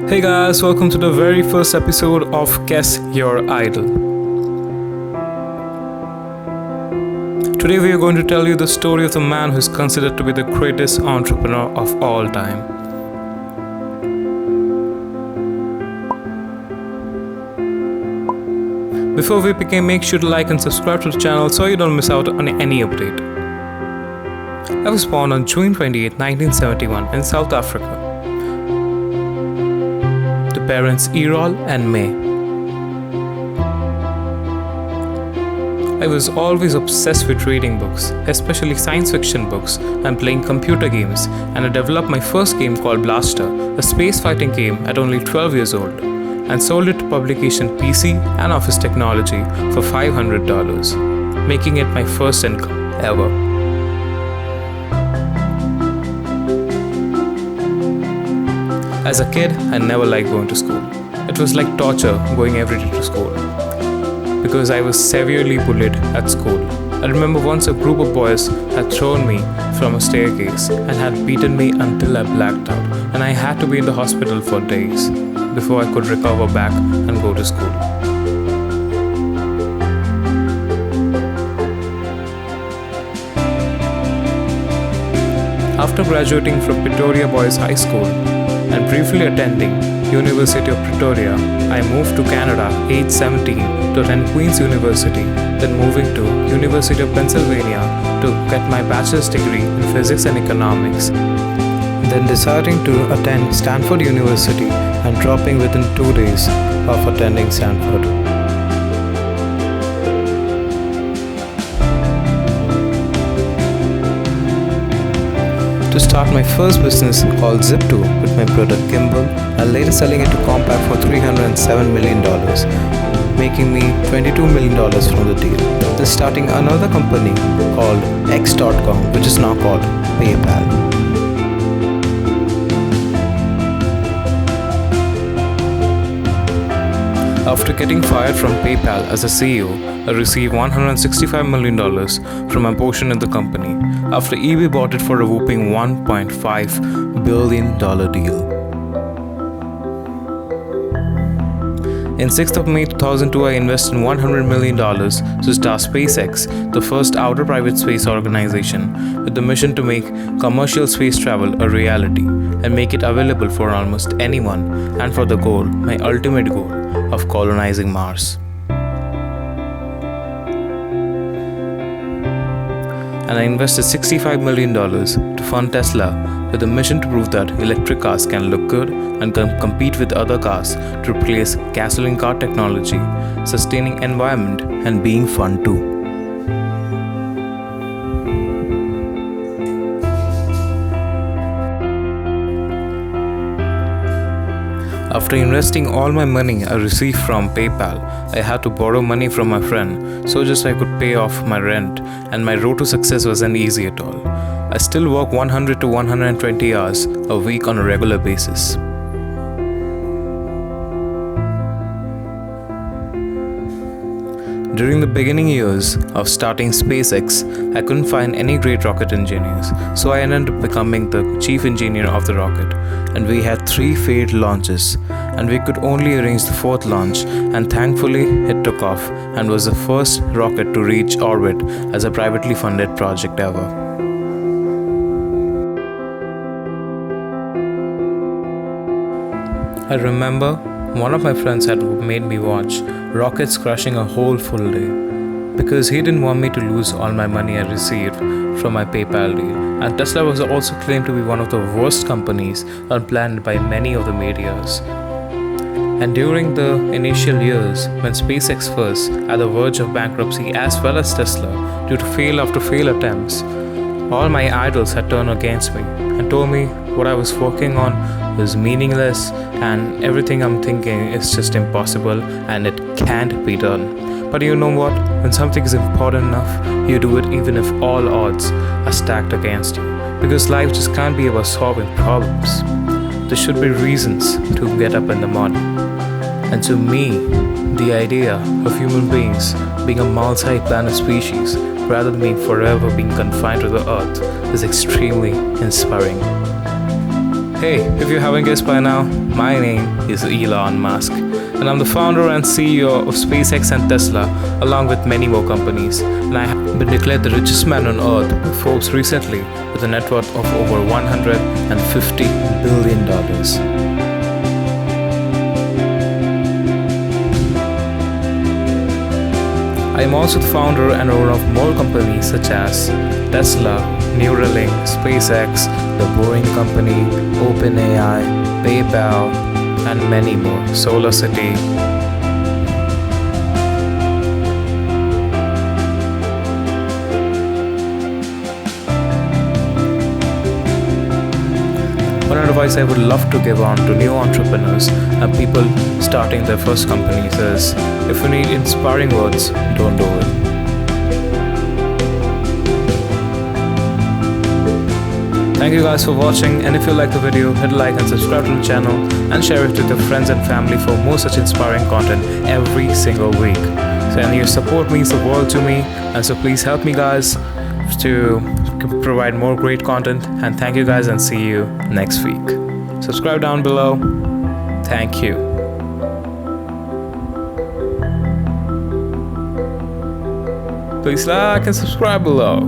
Hey guys, welcome to the very first episode of Guess Your Idol. Today we are going to tell you the story of the man who is considered to be the greatest entrepreneur of all time. Before we begin, make sure to like and subscribe to the channel so you don't miss out on any update. I was born on June 28, 1971 in South Africa. The parents Errol and May. I was always obsessed with reading books, especially science fiction books, and playing computer games, and I developed my first game called Blaster, a space fighting game at only 12 years old, and sold it to publication PC and Office Technology for $500, making it my first income ever. As a kid, I never liked going to school. It was like torture going every day to school because I was severely bullied at school. I remember once a group of boys had thrown me from a staircase and had beaten me until I blacked out, and I had to be in the hospital for days before I could recover back and go to school. After graduating from Pretoria Boys High School and briefly attending University of Pretoria, I moved to Canada age 17 to attend Queen's University, then moving to University of Pennsylvania to get my bachelor's degree in physics and economics, then deciding to attend Stanford University and dropping within 2 days of attending Stanford. To start my first business called Zip2 with my brother Kimball, and later selling it to Compaq for $307 million, making me $22 million from the deal. Then starting another company called X.com, which is now called PayPal. After getting fired from PayPal as a CEO, I received $165 million from my portion in the company after eBay bought it for a whopping $1.5 billion deal. In 6th of May 2002, I invested $100 million to start SpaceX, the first outer private space organization, with the mission to make commercial space travel a reality and make it available for almost anyone, and for the goal, my ultimate goal, of colonizing Mars. And I invested $65 million to fund Tesla with the mission to prove that electric cars can look good and can compete with other cars to replace gasoline car technology, sustaining environment and being fun too. After investing all my money I received from PayPal, I had to borrow money from my friend so just I could pay off my rent, and my road to success wasn't easy at all. I still work 100 to 120 hours a week on a regular basis. During the beginning years of starting SpaceX, I couldn't find any great rocket engineers, so I ended up becoming the chief engineer of the rocket, and we had 3 failed launches, and we could only arrange the 4th launch, and thankfully it took off and was the first rocket to reach orbit as a privately funded project ever. I remember one of my friends had made me watch rockets crashing a whole full day because he didn't want me to lose all my money I received from my PayPal deal. And Tesla was also claimed to be one of the worst companies on planet by many of the medias. And during the initial years, when SpaceX was at the verge of bankruptcy as well as Tesla due to fail after fail attempts, all my idols had turned against me and told me what I was working on was meaningless and everything I'm thinking is just impossible and it can't be done. But you know what? When something is important enough, you do it even if all odds are stacked against you. Because life just can't be about solving problems. There should be reasons to get up in the morning. And to me, the idea of human beings being a multi-planet species rather than being forever being confined to the earth is extremely inspiring. Hey, if you haven't guessed by now, my name is Elon Musk, and I'm the founder and CEO of SpaceX and Tesla, along with many more companies. And I have been declared the richest man on earth by Forbes recently with a net worth of over $150 billion. I am also the founder and owner of more companies such as Tesla, Neuralink, SpaceX, The Boring Company, OpenAI, PayPal, and many more. SolarCity. One advice I would love to give on to new entrepreneurs and people starting their first companies is, if you need inspiring words, don't do it. Thank you guys for watching, and if you like the video, hit like and subscribe to the channel and share it with your friends and family for more such inspiring content every single week. So, and your support means the world to me, and so please help me guys to provide more great content. And thank you guys, and see you next week. Subscribe down below. Thank you. Please like and subscribe below.